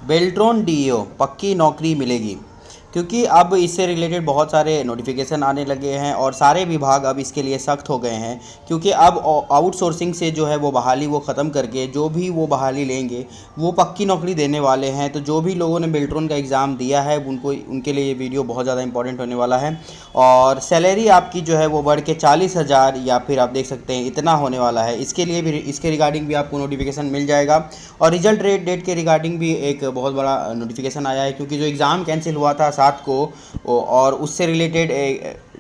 Beltron DEO पक्की नौकरी मिलेगी, क्योंकि अब इससे रिलेटेड बहुत सारे नोटिफिकेशन आने लगे हैं और सारे विभाग अब इसके लिए सख्त हो गए हैं, क्योंकि अब आउटसोर्सिंग से जो है वो बहाली वो ख़त्म करके जो भी वो बहाली लेंगे वो पक्की नौकरी देने वाले हैं। तो जो भी लोगों ने बेल्ट्रॉन का एग्ज़ाम दिया है उनको उनके लिए ये वीडियो बहुत ज़्यादा इंपॉर्टेंट होने वाला है। और सैलरी आपकी जो है वो बढ़ के 40,000 या फिर आप देख सकते हैं इतना होने वाला है। इसके लिए भी, इसके रिगार्डिंग भी आपको नोटिफिकेशन मिल जाएगा। और रिजल्ट डेट के रिगार्डिंग भी एक बहुत बड़ा नोटिफिकेशन आया है, क्योंकि जो एग्ज़ाम कैंसिल हुआ था 7 को और उससे रिलेटेड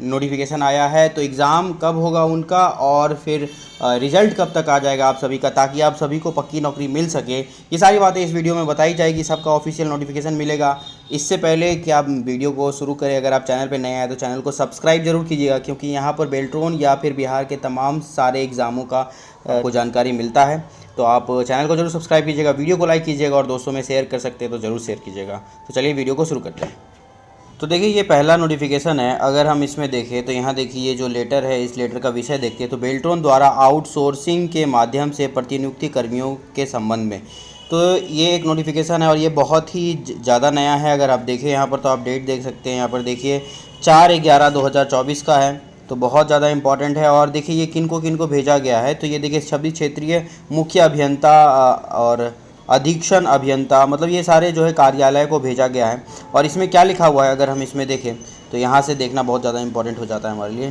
नोटिफिकेशन आया है। तो एग्ज़ाम कब होगा उनका और फिर रिज़ल्ट कब तक आ जाएगा आप सभी का, ताकि आप सभी को पक्की नौकरी मिल सके, ये सारी बातें इस वीडियो में बताई जाएगी। सबका ऑफिशियल नोटिफिकेशन मिलेगा। इससे पहले कि आप वीडियो को शुरू करें, अगर आप चैनल पर नए आए तो चैनल को सब्सक्राइब जरूर कीजिएगा, क्योंकि यहाँ पर बेल्ट्रॉन या फिर बिहार के तमाम सारे एग्ज़ामों का को जानकारी मिलता है। तो आप चैनल को जरूर सब्सक्राइब कीजिएगा, वीडियो को लाइक कीजिएगा और दोस्तों में शेयर कर सकते हैं तो ज़रूर शेयर कीजिएगा। तो चलिए वीडियो को शुरू करते हैं। तो देखिए ये पहला नोटिफिकेशन है। अगर हम इसमें देखें तो यहाँ देखिए ये जो लेटर है, इस लेटर का विषय देखते हैं। तो बेल्ट्रॉन द्वारा आउटसोर्सिंग के माध्यम से प्रतिनियुक्ति कर्मियों के संबंध में, तो ये एक नोटिफिकेशन है और ये बहुत ही ज़्यादा नया है। अगर आप देखें यहाँ पर तो आप डेट देख सकते हैं, यहाँ पर देखिए 4/11/2024 का है, तो बहुत ज़्यादा इंपॉर्टेंट है। और देखिए ये किन को भेजा गया है, तो ये देखिए 26 क्षेत्रीय मुख्य अभियंता और अधीक्षण अभियंता, मतलब ये सारे जो है कार्यालय को भेजा गया है। और इसमें क्या लिखा हुआ है अगर हम इसमें देखें तो यहाँ से देखना बहुत ज़्यादा इंपॉर्टेंट हो जाता है हमारे लिए।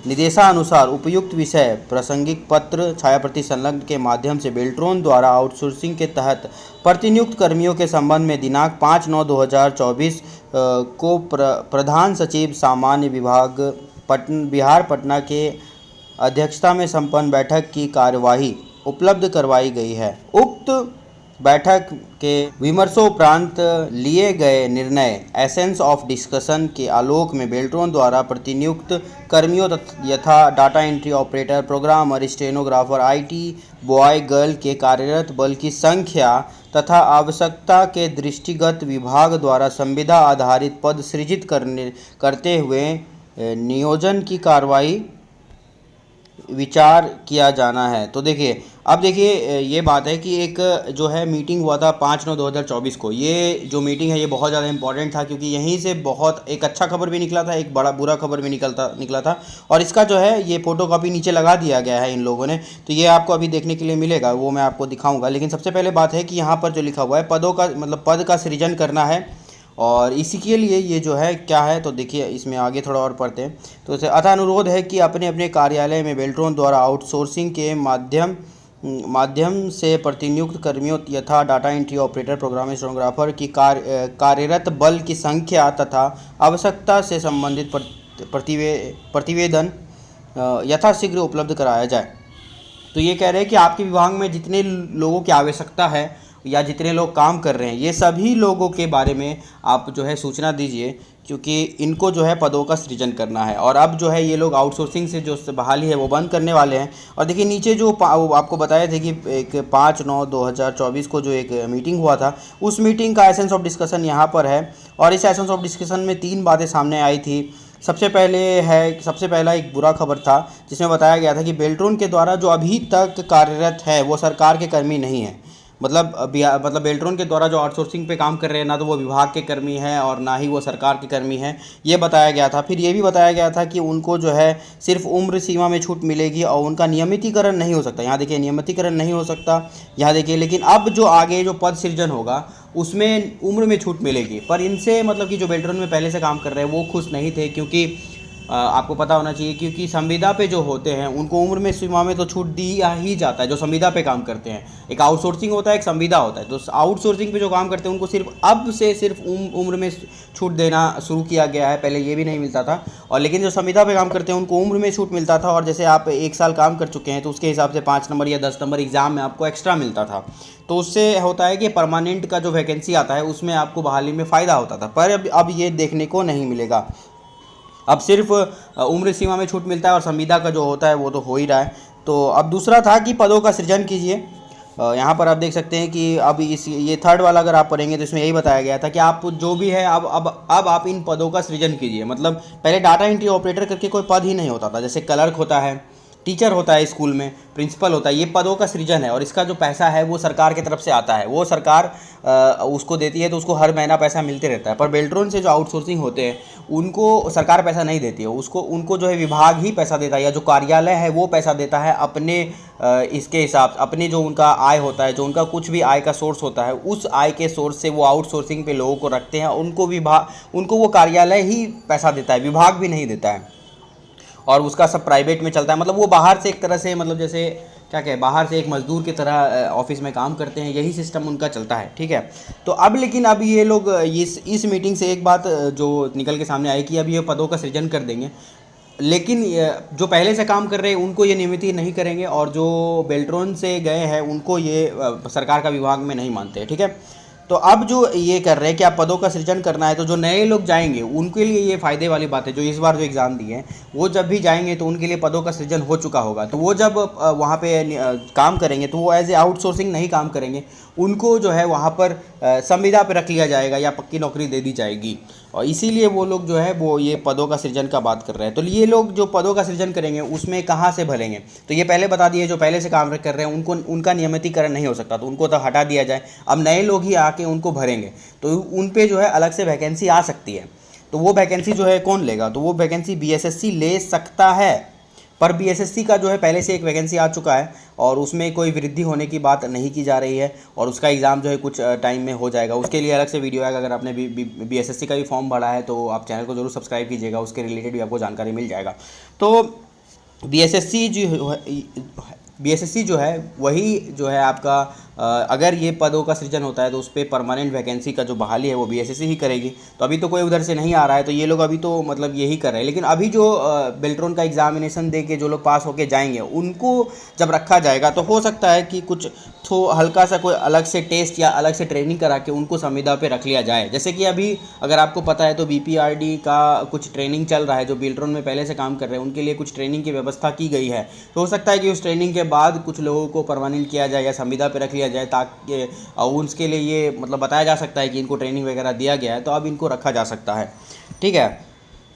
निर्देशानुसार उपयुक्त विषय प्रासंगिक पत्र छायाप्रति संलग्न के माध्यम से बेल्ट्रॉन द्वारा आउटसोर्सिंग के तहत प्रतिनियुक्त कर्मियों के संबंध में दिनांक 5/9/2024 को प्रधान सचिव सामान्य विभाग बिहार पटना के अध्यक्षता में संपन्न बैठक की कार्यवाही उपलब्ध करवाई गई है। उक्त बैठक के विमर्शोपरांत लिए गए निर्णय एसेंस ऑफ डिस्कशन के आलोक में बेल्ट्रॉन द्वारा प्रतिनियुक्त कर्मियों यथा data entry operator, programmer, stenographer, IT boy girl के कार्यरत बल की संख्या तथा आवश्यकता के दृष्टिगत विभाग द्वारा संविदा आधारित पद सृजित करते हुए नियोजन की कार्रवाई विचार किया जाना है। तो देखिए अब देखिए ये बात है कि एक जो है मीटिंग हुआ था 5/9/2024 को। ये जो मीटिंग है ये बहुत ज़्यादा इंपॉर्टेंट था, क्योंकि यहीं से बहुत एक अच्छा खबर भी निकला था, एक बड़ा बुरा खबर भी निकला था। और इसका जो है ये फ़ोटो कॉपी नीचे लगा दिया गया है इन लोगों ने, तो ये आपको अभी देखने के लिए मिलेगा, वो मैं आपको दिखाऊँगा। लेकिन सबसे पहले बात है कि यहाँ पर जो लिखा हुआ है पदों का मतलब पद का सृजन करना है, और इसी के लिए ये जो है क्या है, तो देखिए इसमें आगे थोड़ा और पढ़ते हैं। तो इसे अतः अनुरोध है कि अपने अपने कार्यालय में बेल्ट्रॉन द्वारा आउटसोर्सिंग के माध्यम से प्रतिनियुक्त कर्मियों यथा data entry operator, programmer, stenographer की कार्यरत बल की संख्या तथा आवश्यकता से संबंधित प्रतिवेदन यथाशीघ्र उपलब्ध कराया जाए। तो ये कह रहे हैं कि आपके विभाग में जितने लोगों की आवश्यकता है या जितने लोग काम कर रहे हैं, ये सभी लोगों के बारे में आप जो है सूचना दीजिए, क्योंकि इनको जो है पदों का सृजन करना है। और अब जो है ये लोग आउटसोर्सिंग से जो बहाली है वो बंद करने वाले हैं। और देखिए नीचे जो आपको बताया थे कि एक 5/9/2024 को जो एक मीटिंग हुआ था, उस मीटिंग का एसेंस ऑफ डिस्कशन यहाँ पर है। और इस एसेंस ऑफ डिस्कशन में 3 बातें सामने आई थी। सबसे पहला एक बुरा खबर था, जिसमें बताया गया था कि बेल्ट्रॉन के द्वारा जो अभी तक कार्यरत है वो सरकार के कर्मी नहीं है। मतलब बेल्ट्रॉन के द्वारा जो आउटसोर्सिंग पे काम कर रहे हैं, ना तो वो विभाग के कर्मी हैं और ना ही वो सरकार के कर्मी हैं, ये बताया गया था। फिर ये भी बताया गया था कि उनको जो है सिर्फ उम्र सीमा में छूट मिलेगी और उनका नियमितीकरण नहीं हो सकता। यहाँ देखिए नियमितीकरण नहीं हो सकता, यहाँ देखिए। लेकिन अब जो आगे जो पद सृजन होगा उसमें उम्र में छूट मिलेगी। पर इनसे मतलब कि जो बेल्ट्रॉन में पहले से काम कर रहे हैं वो खुश नहीं थे, क्योंकि आपको पता होना चाहिए, क्योंकि संविदा पे जो होते हैं उनको उम्र में सीमा में तो छूट दिया ही जाता है, जो संविदा पे काम करते हैं। एक आउटसोर्सिंग होता है, एक संविदा होता है। तो आउटसोर्सिंग पे जो काम करते हैं उनको सिर्फ उम्र में छूट देना शुरू किया गया है। पहले ये भी नहीं मिलता था। और लेकिन जो संविदा पे काम करते हैं उनको उम्र में छूट मिलता था। और जैसे आप 1 साल काम कर चुके हैं तो उसके हिसाब से 5 नंबर या 10 नंबर एग्ज़ाम में आपको एक्स्ट्रा मिलता था। तो उससे होता है कि परमानेंट का जो वैकेंसी आता है उसमें आपको बहाली में फ़ायदा होता था। पर अब ये देखने को नहीं मिलेगा। अब सिर्फ उम्र सीमा में छूट मिलता है और संविदा का जो होता है वो तो हो ही रहा है। तो अब दूसरा था कि पदों का सृजन कीजिए। यहाँ पर आप देख सकते हैं कि अब ये थर्ड वाला अगर आप पढ़ेंगे तो इसमें यही बताया गया था कि आप जो भी है अब आप इन पदों का सृजन कीजिए। मतलब पहले डाटा एंट्री ऑपरेटर करके कोई पद ही नहीं होता था। जैसे क्लर्क होता है, टीचर होता है स्कूल में, प्रिंसिपल होता है, ये पदों का सृजन है और इसका जो पैसा है वो सरकार की तरफ से आता है, वो सरकार उसको देती है, तो उसको हर महीना पैसा मिलते रहता है। पर बेल्ट्रॉन से जो आउटसोर्सिंग होते हैं उनको सरकार पैसा नहीं देती है, उनको जो है विभाग ही पैसा देता है, या जो कार्यालय है वो पैसा देता है अपने इसके हिसाब से, अपने जो उनका आय होता है, जो उनका कुछ भी आय का सोर्स होता है, उस आय के सोर्स से वो आउटसोर्सिंग पे लोगों को रखते हैं। उनको वो कार्यालय ही पैसा देता है, विभाग भी नहीं देता है, और उसका सब प्राइवेट में चलता है। मतलब वो बाहर से एक तरह से, मतलब जैसे क्या कहें, बाहर से एक मजदूर की तरह ऑफिस में काम करते हैं, यही सिस्टम उनका चलता है, ठीक है। तो अब लेकिन अब ये लोग इस मीटिंग से एक बात जो निकल के सामने आई कि अब ये पदों का सृजन कर देंगे, लेकिन जो पहले से काम कर रहे हैं उनको ये नियमित नहीं करेंगे, और जो बेल्ट्रॉन से गए हैं उनको ये सरकार का विभाग में नहीं मानते हैं, ठीक है। तो अब जो ये कर रहे हैं कि आप पदों का सृजन करना है, तो जो नए लोग जाएंगे उनके लिए ये फ़ायदे वाली बात है। जो इस बार जो एग्ज़ाम दिए हैं वो जब भी जाएंगे तो उनके लिए पदों का सृजन हो चुका होगा, तो वो जब वहाँ पे काम करेंगे तो वो एज ए आउटसोर्सिंग नहीं काम करेंगे, उनको जो है वहाँ पर संविदा पे रख लिया जाएगा या पक्की नौकरी दे दी जाएगी, और इसीलिए वो लोग जो है वो ये पदों का सृजन का बात कर रहे हैं। तो ये लोग जो पदों का सृजन करेंगे उसमें कहाँ से भरेंगे, तो ये पहले बता दिए जो पहले से काम कर रहे हैं उनको उनका नियमितीकरण नहीं हो सकता, तो उनको तो हटा दिया जाए, अब नए लोग ही आके उनको भरेंगे, तो उन पे जो है अलग से वैकेंसी आ सकती है। तो वो वैकेंसी जो है कौन लेगा, तो वो वैकेंसी बीएसएससी ले सकता है, पर बीएसएससी का जो है पहले से एक वैकेंसी आ चुका है और उसमें कोई वृद्धि होने की बात नहीं की जा रही है, और उसका एग्ज़ाम जो है कुछ टाइम में हो जाएगा। उसके लिए अलग से वीडियो है, अगर आपने बीएसएससी का भी फॉर्म भरा है तो आप चैनल को जरूर सब्सक्राइब कीजिएगा, उसके रिलेटेड भी आपको जानकारी मिल जाएगा। तो बीएसएससी जो है वही जो है आपका अगर ये पदों का सृजन होता है तो उस पर परमानेंट वैकेंसी का जो बहाली है वो बीएसएससी ही करेगी। तो अभी तो कोई उधर से नहीं आ रहा है, तो ये लोग अभी तो मतलब यही कर रहे हैं। लेकिन अभी जो बेल्ट्रॉन का एग्जामिनेशन दे के जो लोग पास होके जाएंगे उनको जब रखा जाएगा तो हो सकता है कि कुछ तो हल्का सा कोई अलग से टेस्ट या अलग से ट्रेनिंग करा के उनको संविदा पे रख लिया जाए। जैसे कि अभी अगर आपको पता है तो बीपीआरडी का कुछ ट्रेनिंग चल रहा है, जो बेल्ट्रॉन में पहले से काम कर रहे हैं उनके लिए कुछ ट्रेनिंग की व्यवस्था की गई है। तो हो सकता है कि उस ट्रेनिंग के बाद कुछ लोगों को परमानेंट किया जाए या संविदा पे रख लिया जाए, ताकि उसके लिए ये मतलब बताया जा सकता है कि इनको ट्रेनिंग वगैरह दिया गया है, तो अब इनको रखा जा सकता है, ठीक है।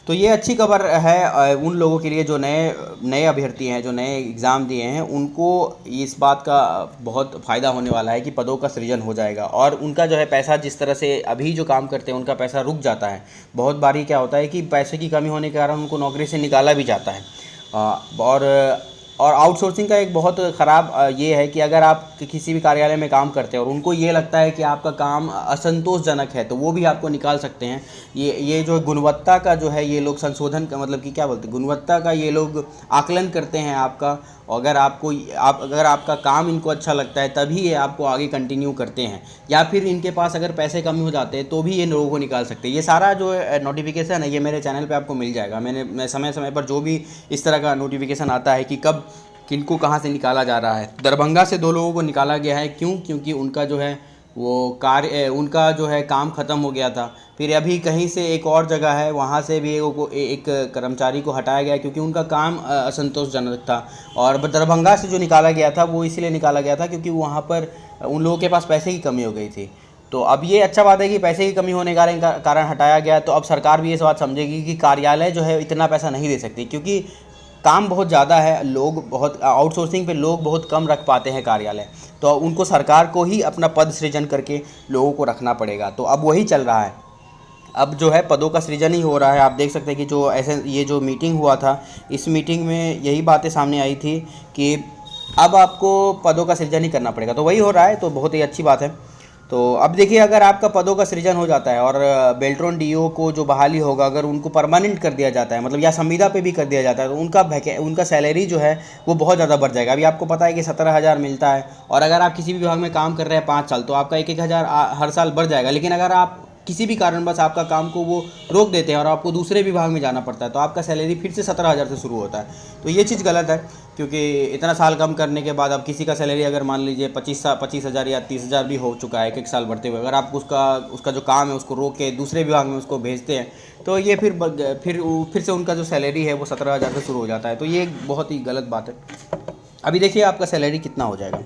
तो ये अच्छी खबर है उन लोगों के लिए जो नए अभ्यर्थी हैं, जो नए एग्ज़ाम दिए हैं, उनको इस बात का बहुत फ़ायदा होने वाला है कि पदों का सृजन हो जाएगा, और उनका जो है पैसा, जिस तरह से अभी जो काम करते हैं उनका पैसा रुक जाता है। बहुत बारी क्या होता है कि पैसे की कमी होने के कारण उनको नौकरी से निकाला भी जाता है। और आउटसोर्सिंग का एक बहुत ख़राब ये है कि अगर आप किसी भी कार्यालय में काम करते हैं और उनको ये लगता है कि आपका काम असंतोषजनक है तो वो भी आपको निकाल सकते हैं। ये जो गुणवत्ता का जो है ये लोग संशोधन का मतलब कि क्या बोलते हैं, गुणवत्ता का ये लोग आकलन करते हैं आपका। अगर आपका काम इनको अच्छा लगता है तभी ये आपको आगे कंटिन्यू करते हैं, या फिर इनके पास अगर पैसे कम हो जाते हैं तो भी ये लोगों को निकाल सकते हैं। ये सारा जो नोटिफिकेशन है ये मेरे चैनल पे आपको मिल जाएगा। मैं समय समय पर जो भी इस तरह का नोटिफिकेशन आता है कि कब किनको कहाँ से निकाला जा रहा है। दरभंगा से 2 लोगों को निकाला गया है, क्योंकि उनका जो है उनका जो है काम ख़त्म हो गया था। फिर अभी कहीं से एक और जगह है वहाँ से भी एक कर्मचारी को हटाया गया क्योंकि उनका काम असंतोषजनक था। और दरभंगा से जो निकाला गया था वो इसलिए निकाला गया था क्योंकि वहाँ पर उन लोगों के पास पैसे की कमी हो गई थी। तो अब ये अच्छा बात है कि पैसे की कमी होने के कारण हटाया गया। तो अब सरकार भी ये बात समझेगी कि कार्यालय जो है इतना पैसा नहीं दे सकती, क्योंकि काम बहुत ज़्यादा है, लोग बहुत आउटसोर्सिंग पे लोग बहुत कम रख पाते हैं कार्यालय, तो उनको सरकार को ही अपना पद सृजन करके लोगों को रखना पड़ेगा। तो अब वही चल रहा है, अब जो है पदों का सृजन ही हो रहा है। आप देख सकते हैं कि ये जो मीटिंग हुआ था, इस मीटिंग में यही बातें सामने आई थी कि अब आपको पदों का सृजन ही करना पड़ेगा, तो वही हो रहा है, तो बहुत ही अच्छी बात है। तो अब देखिए, अगर आपका पदों का सृजन हो जाता है और बेल्ट्रॉन डीओ को जो बहाली होगा अगर उनको परमानेंट कर दिया जाता है, मतलब या संविदा पे भी कर दिया जाता है, तो उनका सैलरी जो है वो बहुत ज़्यादा बढ़ जाएगा। अभी आपको पता है कि 17,000 मिलता है, और अगर आप किसी भी विभाग में काम कर रहे हैं 5 साल तो आपका 1-1 हज़ार हर साल बढ़ जाएगा। लेकिन अगर आप किसी भी कारणवश आपका काम को वो रोक देते हैं और आपको दूसरे विभाग में जाना पड़ता है तो आपका सैलरी फिर से 17,000 से शुरू होता है। तो ये चीज़ गलत है, क्योंकि इतना साल काम करने के बाद अब किसी का सैलरी अगर मान लीजिए 25,000 या 30,000 भी हो चुका है 1-1 साल बढ़ते हुए, अगर आप उसका जो काम है उसको रोक के दूसरे विभाग में उसको भेजते हैं तो ये फिर से उनका जो सैलरी है वो 17,000 से शुरू हो जाता है। तो ये बहुत ही गलत बात है। अभी देखिए आपका सैलरी कितना हो जाएगा,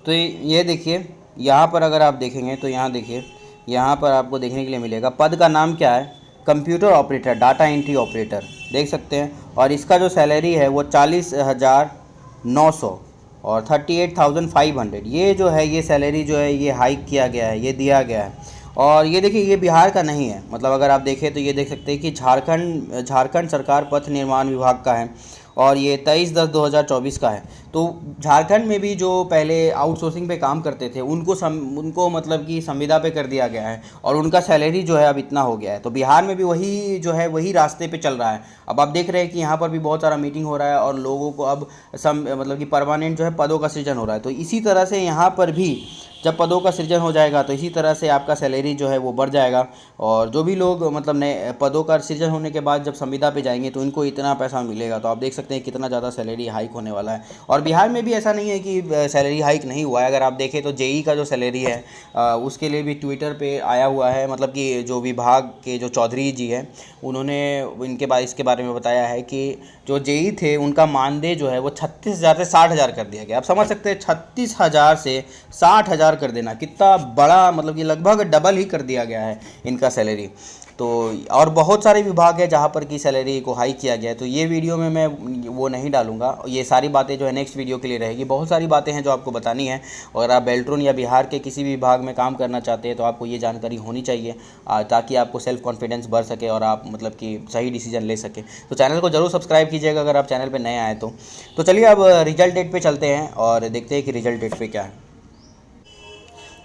तो ये देखिए यहाँ पर अगर आप देखेंगे तो यहाँ देखिए, यहाँ पर आपको देखने के लिए मिलेगा पद का नाम क्या है, computer operator, data entry operator देख सकते हैं। और इसका जो सैलरी है वो 40,900 और 38,500, ये जो है ये सैलरी जो है ये हाइक किया गया है, ये दिया गया है। और ये देखिए ये बिहार का नहीं है, मतलब अगर आप देखें तो ये देख सकते हैं कि झारखंड सरकार पथ निर्माण विभाग का है और ये 23/10/2024 का है। तो झारखंड में भी जो पहले आउटसोर्सिंग पे काम करते थे उनको मतलब कि संविदा पे कर दिया गया है और उनका सैलरी जो है अब इतना हो गया है। तो बिहार में भी वही जो है वही रास्ते पे चल रहा है। अब आप देख रहे हैं कि यहाँ पर भी बहुत सारा मीटिंग हो रहा है और लोगों को अब मतलब कि परमानेंट जो है पदों का सृजन हो रहा है। तो इसी तरह से यहाँ पर भी जब पदों का सृजन हो जाएगा तो इसी तरह से आपका सैलरी जो है वो बढ़ जाएगा। और जो भी लोग मतलब नए पदों का सृजन होने के बाद जब संविदा पे जाएंगे तो इनको इतना पैसा मिलेगा। तो आप देख सकते हैं कितना ज़्यादा सैलरी हाइक होने वाला है। और बिहार में भी ऐसा नहीं है कि सैलरी हाइक नहीं हुआ है। अगर आप देखें तो जेई का जो सैलरी है उसके लिए भी ट्विटर पे आया हुआ है, मतलब कि जो विभाग के जो चौधरी जी हैं उन्होंने इसके बारे में बताया है कि जो जेई थे उनका मानदेय जो है वो 36,000 से 60,000 कर दिया गया। आप समझ सकते हैं 36,000 से 60,000 कर देना कितना बड़ा, मतलब कि लगभग डबल ही कर दिया गया है इनका सैलरी। तो और बहुत सारे विभाग है जहाँ पर की सैलरी को हाई किया गया है। तो ये वीडियो में मैं वो नहीं डालूंगा, ये सारी बातें जो है नेक्स्ट वीडियो के लिए रहेगी। बहुत सारी बातें हैं जो आपको बतानी है। अगर आप बेल्ट्रॉन या बिहार के किसी भी विभाग में काम करना चाहते हैं तो आपको ये जानकारी होनी चाहिए ताकि आपको सेल्फ कॉन्फिडेंस बढ़ सके और आप मतलब कि सही डिसीजन ले सके। तो चैनल को जरूर सब्सक्राइब कीजिएगा अगर आप चैनल पर नए आए तो चलिए अब रिजल्ट डेट पर चलते हैं और देखते हैं कि रिजल्ट डेट पर क्या है।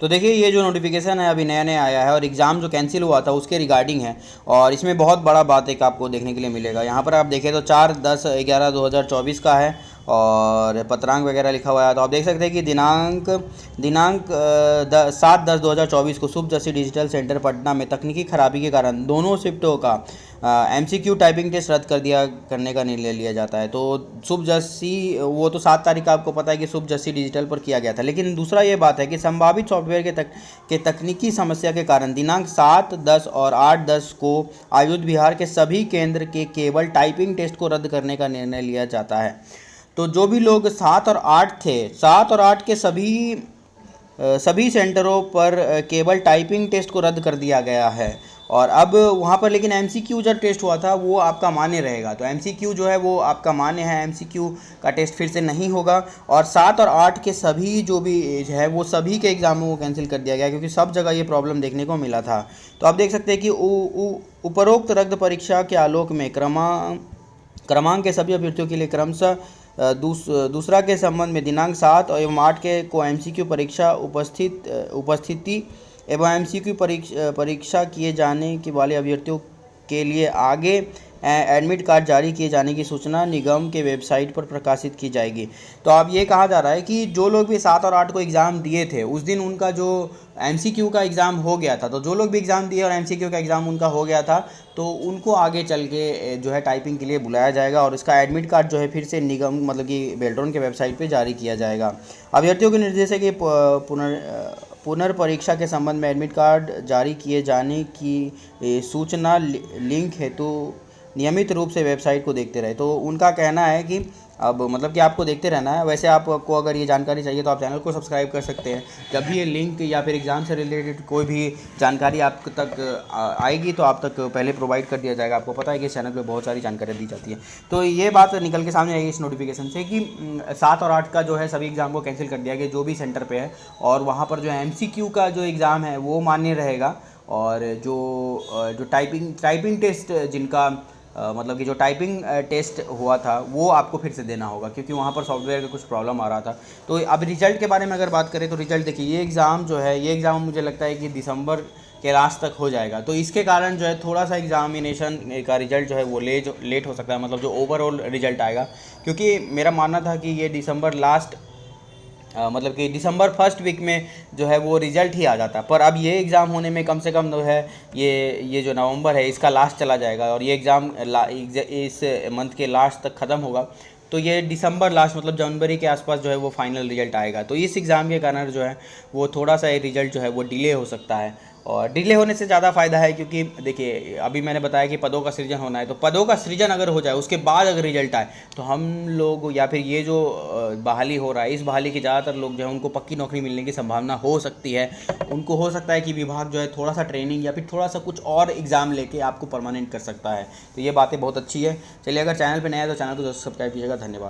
तो देखिए ये जो नोटिफिकेशन है अभी नया नया आया है और एग्ज़ाम जो कैंसिल हुआ था उसके रिगार्डिंग है और इसमें बहुत बड़ा बात एक आपको देखने के लिए मिलेगा। यहाँ पर आप देखें तो 4/10/11/2024 का है और पत्रांक वगैरह लिखा हुआ है। तो आप देख सकते हैं कि दिनांक 7/10/2024 को सुबजसी डिजिटल सेंटर पटना में तकनीकी खराबी के कारण दोनों शिफ्टों का MCQ टाइपिंग टेस्ट रद्द करने का निर्णय लिया जाता है। तो सुबजसी वो तो 7 तारीख का आपको पता है कि सुबजसी डिजिटल पर किया गया था। लेकिन दूसरा ये बात है कि संभावित सॉफ्टवेयर के तकनीकी समस्या के कारण दिनांक 7, 10 और 8/10 को आयुध बिहार के सभी केंद्र के केवल टाइपिंग टेस्ट को रद्द करने का निर्णय लिया जाता है। तो जो भी लोग 7 और 8 थे, 7 और 8 के सभी सेंटरों पर केवल टाइपिंग टेस्ट को रद्द कर दिया गया है। और अब वहाँ पर लेकिन MCQ जो टेस्ट हुआ था वो आपका मान्य रहेगा। तो MCQ जो है वो आपका मान्य है, MCQ का टेस्ट फिर से नहीं होगा। और 7 और 8 के सभी जो भी एज है वो सभी के एग्ज़ामों को कैंसिल कर दिया गया क्योंकि सब जगह ये प्रॉब्लम देखने को मिला था। तो आप देख सकते हैं कि उपरोक्त रद्द परीक्षा के आलोक में क्रमांक के सभी अभ्यर्थियों के लिए क्रमशः दूसरा के संबंध में दिनांक 7 एवं 8 के को MCQ परीक्षा उपस्थिति एवं MCQ परीक्षा किए जाने के वाले अभ्यर्थियों के लिए आगे एडमिट कार्ड जारी किए जाने की सूचना निगम के वेबसाइट पर प्रकाशित की जाएगी। तो अब ये कहा जा रहा है कि जो लोग भी 7 और 8 को एग्ज़ाम दिए थे उस दिन उनका जो MCQ का एग्ज़ाम हो गया था, तो जो लोग भी एग्ज़ाम दिए और MCQ का एग्ज़ाम उनका हो गया था तो उनको आगे चल के जो है टाइपिंग के लिए बुलाया जाएगा और इसका एडमिट कार्ड जो है फिर से निगम मतलब कि बेल्ट्रॉन के वेबसाइट पर जारी किया जाएगा। अभ्यर्थियों के निर्देश है कि पुनर्परीक्षा के संबंध में एडमिट कार्ड जारी किए जाने की सूचना लिंक हेतु नियमित रूप से वेबसाइट को देखते रहे। तो उनका कहना है कि अब मतलब कि आपको देखते रहना है। वैसे आपको अगर ये जानकारी चाहिए तो आप चैनल को सब्सक्राइब कर सकते हैं। जब भी ये लिंक या फिर एग्ज़ाम से रिलेटेड कोई भी जानकारी आप तक आएगी तो आप तक पहले प्रोवाइड कर दिया जाएगा। आपको पता है कि इस चैनल पे बहुत सारी जानकारी दी जाती है। तो ये बात निकल के सामने आएगी इस नोटिफिकेशन से कि 7 और 8 का जो है सभी एग्ज़ाम को कैंसिल कर दिया गया जो भी सेंटर पर है और वहाँ पर जो है MCQ का जो एग्ज़ाम है वो मान्य रहेगा। और जो टाइपिंग टेस्ट जिनका मतलब कि जो टाइपिंग टेस्ट हुआ था वो आपको फिर से देना होगा क्योंकि वहाँ पर सॉफ्टवेयर का कुछ प्रॉब्लम आ रहा था। तो अब रिजल्ट के बारे में अगर बात करें तो रिजल्ट देखिए ये एग्ज़ाम जो है ये एग्ज़ाम मुझे लगता है कि दिसंबर के लास्ट तक हो जाएगा। तो इसके कारण जो है थोड़ा सा एग्ज़ामिनेशन का रिजल्ट जो है वो लेट हो सकता है, मतलब जो ओवरऑल रिजल्ट आएगा। क्योंकि मेरा मानना था कि ये दिसंबर लास्ट मतलब कि दिसंबर फर्स्ट वीक में जो है वो रिज़ल्ट ही आ जाता, पर अब ये एग्ज़ाम होने में कम से कम जो है ये जो नवंबर है इसका लास्ट चला जाएगा और ये एग्ज़ाम इस मंथ के लास्ट तक ख़त्म होगा। तो ये दिसंबर लास्ट मतलब जनवरी के आसपास जो है वो फाइनल रिजल्ट आएगा। तो इस एग्ज़ाम के कारण जो है वो थोड़ा सा रिजल्ट जो है वो डिले हो सकता है। और डिले होने से ज़्यादा फ़ायदा है, क्योंकि देखिए अभी मैंने बताया कि पदों का सृजन होना है, तो पदों का सृजन अगर हो जाए उसके बाद अगर रिजल्ट आए तो हम लोग या फिर ये जो बहाली हो रहा है, इस बहाली के ज़्यादातर लोग जो है उनको पक्की नौकरी मिलने की संभावना हो सकती है। उनको हो सकता है कि विभाग जो है थोड़ा सा ट्रेनिंग या फिर थोड़ा सा कुछ और एग्ज़ाम लेके आपको परमानेंट कर सकता है। तो ये बातें बहुत अच्छी है। चलिए, अगर चैनल पर नया है तो चैनल को जरूर सब्सक्राइब कीजिएगा। धन्यवाद।